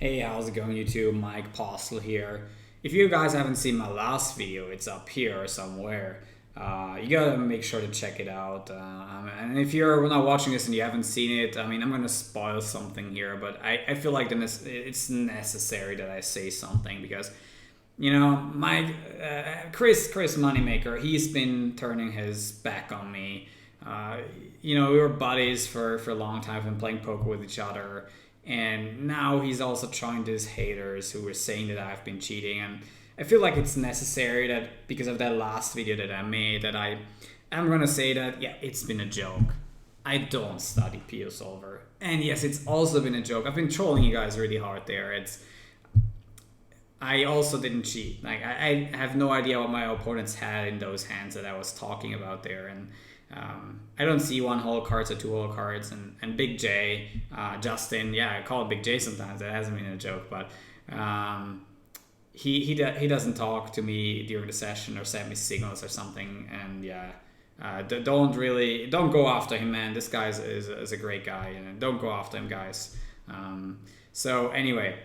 Hey, how's it going, YouTube? Mike Postle here. If you guys haven't seen my last video, it's up here somewhere. You gotta make sure to check it out. And if you're not watching this and you haven't seen it, I mean, I'm gonna spoil something here, but I feel like it's necessary that I say something because, Mike, Chris Moneymaker, he's been turning his back on me. We were buddies for a long time, been playing poker with each other. And now he's also joined his haters who were saying that I've been cheating. And I feel like it's necessary that because of that last video that I made, that I'm going to say that, yeah, it's been a joke. I don't study PO Solver. And yes, it's also been a joke. I've been trolling you guys really hard there. I also didn't cheat. Like I have no idea what my opponents had in those hands that I was talking about there. And I don't see one hole cards or two hole cards, and Big J, Justin, yeah, I call it Big J sometimes. That hasn't been a joke, but he doesn't talk to me during the session or send me signals or something. And yeah, don't go after him, man. This guy is a great guy, and don't go after him, guys. So anyway,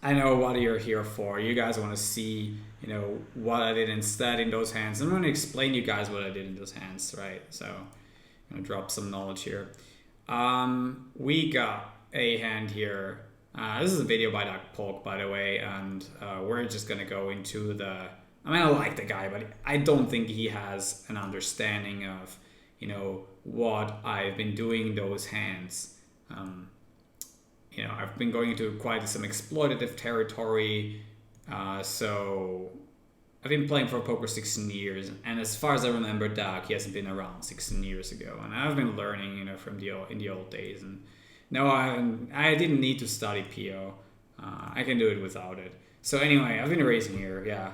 I know what you're here for. You guys want to see, what I did instead in those hands. I'm going to explain you guys what I did in those hands, right? So I'm going to drop some knowledge here. We got a hand here. This is a video by Doug Polk, by the way, and we're just going to go into I like the guy, but I don't think he has an understanding of, what I've been doing in those hands. I've been going into quite some exploitative territory. So I've been playing for poker 16 years, and as far as I remember, Doug, he hasn't been around 16 years ago, and I've been learning, in the old days. And no, I didn't need to study PO. I can do it without it. So anyway, I've been raising here, yeah.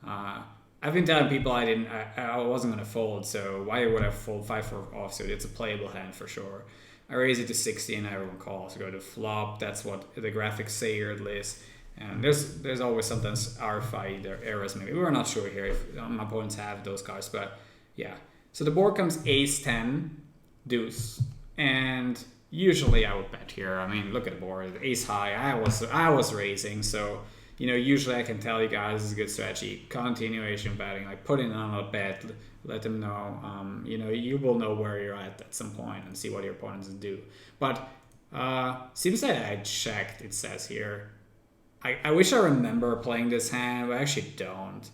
I've been telling people I wasn't gonna fold, so why would I fold 5-4 offsuit? It's a playable hand for sure. I raise it to 60 and everyone calls. Go to flop. That's what the graphics say here at least. And there's always sometimes RFI errors maybe. We're not sure here if my opponents have those cards, but yeah. So the board comes ace 10, deuce, and usually I would bet here. I mean, look at the board, ace high. I was raising, so usually I can tell you guys this is a good strategy. Continuation betting, like put in on a bet. Let them know. You will know where you're at some point and see what your opponents do. But seems that I checked, it says here. I wish I remember playing this hand, but I actually don't.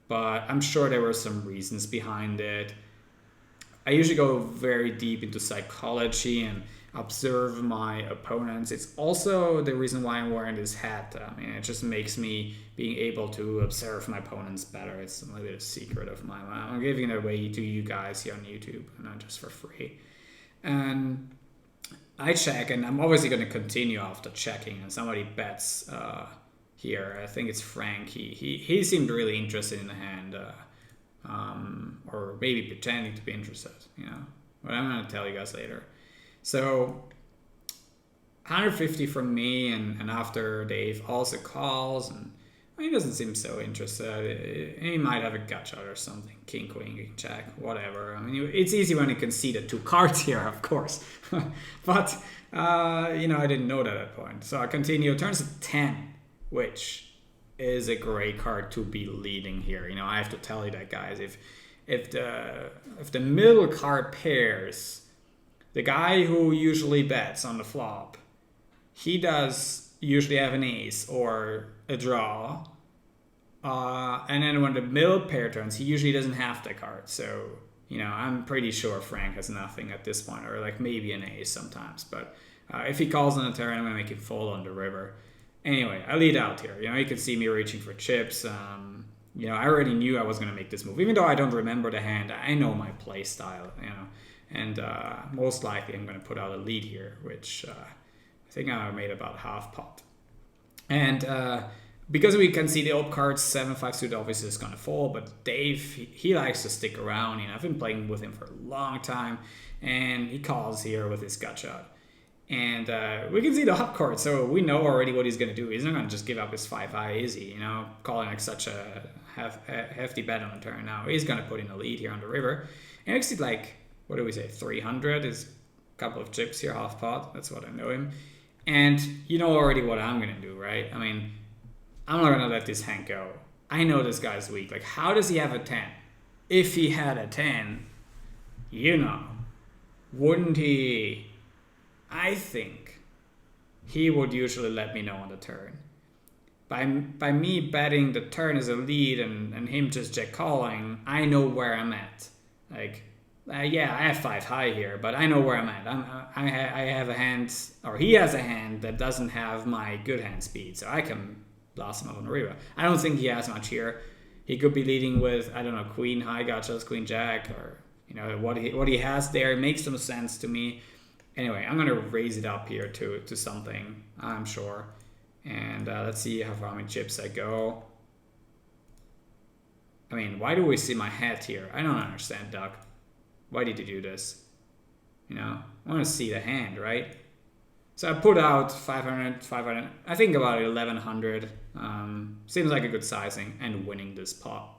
But I'm sure there were some reasons behind it. I usually go very deep into psychology and observe my opponents. It's also the reason why I'm wearing this hat. I mean, it just makes me being able to observe my opponents better. It's a little bit of a secret of mine. I'm giving it away to you guys here on YouTube, not just for free. And I check, and I'm obviously going to continue after checking. And somebody bets here. I think it's Frank. He seemed really interested in the hand, or maybe pretending to be interested. But I'm going to tell you guys later. So 150 from me, and after Dave also calls, and he doesn't seem so interested. He might have a gut shot or something, king, queen, king, jack, whatever. I mean, it's easy when you can see the two cards here, of course. But I didn't know that at that point. So I continue. Turns to 10, which is a great card to be leading here. I have to tell you that, guys. If the middle card pairs, the guy who usually bets on the flop, he does usually have an ace or a draw. And then when the middle pair turns, he usually doesn't have the card. So, I'm pretty sure Frank has nothing at this point, or like maybe an ace sometimes. But if he calls on the turn, I'm going to make him fold on the river. Anyway, I lead out here. You can see me reaching for chips. I already knew I was going to make this move. Even though I don't remember the hand, I know my play style, And most likely I'm going to put out a lead here, which I think I made about half pot. And because we can see the op cards, 7-5 suit obviously is going to fold, but Dave, he likes to stick around. I've been playing with him for a long time, and he calls here with his gut shot. And we can see the hot card, so we know already what he's going to do. He's not going to just give up his 5-high, is he? Calling like such a hefty bet on the turn. Now he's going to put in a lead here on the river. And actually, like, what do we say, 300 is a couple of chips here, half pot. That's what I know him. And you know already what I'm gonna do, right? I mean, I'm not gonna let this hand go. I know this guy's weak. Like, how does he have a 10? If he had a 10, you know, wouldn't he? I think he would usually let me know on the turn. By me betting the turn as a lead and him just check calling, I know where I'm at. Like, yeah, I have 5 high here, but I know where I'm at. I have a hand, or he has a hand that doesn't have my good hand speed, so I can blast him up on the river. I don't think he has much here. He could be leading with, I don't know, queen high gotchas, queen jack, or what he has there. It makes some sense to me. Anyway, I'm gonna raise it up here to something, I'm sure. And let's see how many chips I go. I mean, why do we see my hat here? I don't understand, Duck. Why did you do this? I want to see the hand, right? So I put out 500, I think about 1100. Seems like a good sizing and winning this pot.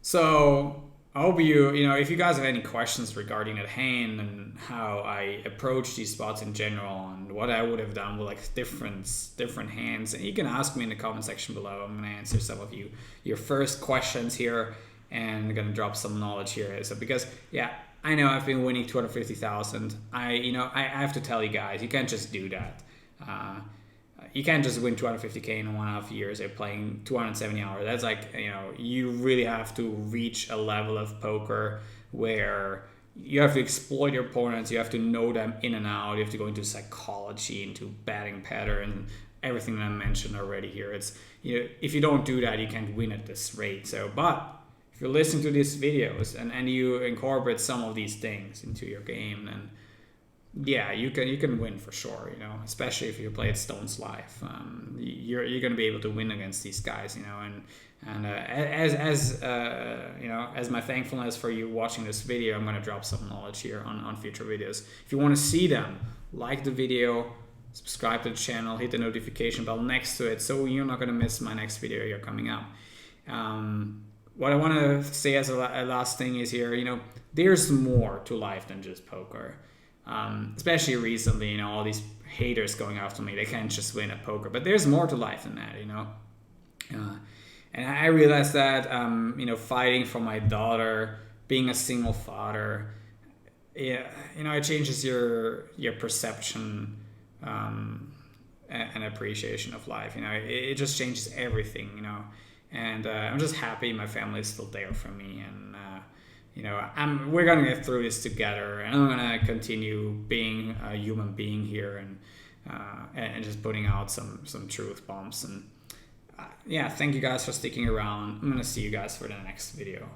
So I hope if you guys have any questions regarding that hand and how I approach these spots in general and what I would have done with like different hands, and you can ask me in the comment section below. I'm gonna answer some of your first questions here, and I'm gonna drop some knowledge here. So because I know I've been winning 250,000. I have to tell you guys, you can't just do that. You can't just win 250K in 1.5 years of playing 270 hours. That's like, you really have to reach a level of poker where you have to exploit your opponents. You have to know them in and out. You have to go into psychology, into batting pattern, everything that I mentioned already here. It's, if you don't do that, you can't win at this rate. So, but if you're listening to these videos and you incorporate some of these things into your game, then you can win for sure, especially if you play at Stones Live. You're going to be able to win against these guys, and as my thankfulness for you watching this video, I'm going to drop some knowledge here on future videos. If you want to see them, like the video, subscribe to the channel, hit the notification bell next to it so you're not going to miss my next video here coming up. What I want to say as a last thing is here, there's more to life than just poker. Especially recently, all these haters going after me, they can't just win at poker, but there's more to life than that, and I realized that, fighting for my daughter, being a single father, it changes your perception, and appreciation of life, it just changes everything, and I'm just happy my family is still there for me, and we're gonna get through this together, and I'm gonna continue being a human being here, and just putting out some truth bombs. And thank you guys for sticking around. I'm gonna see you guys for the next video.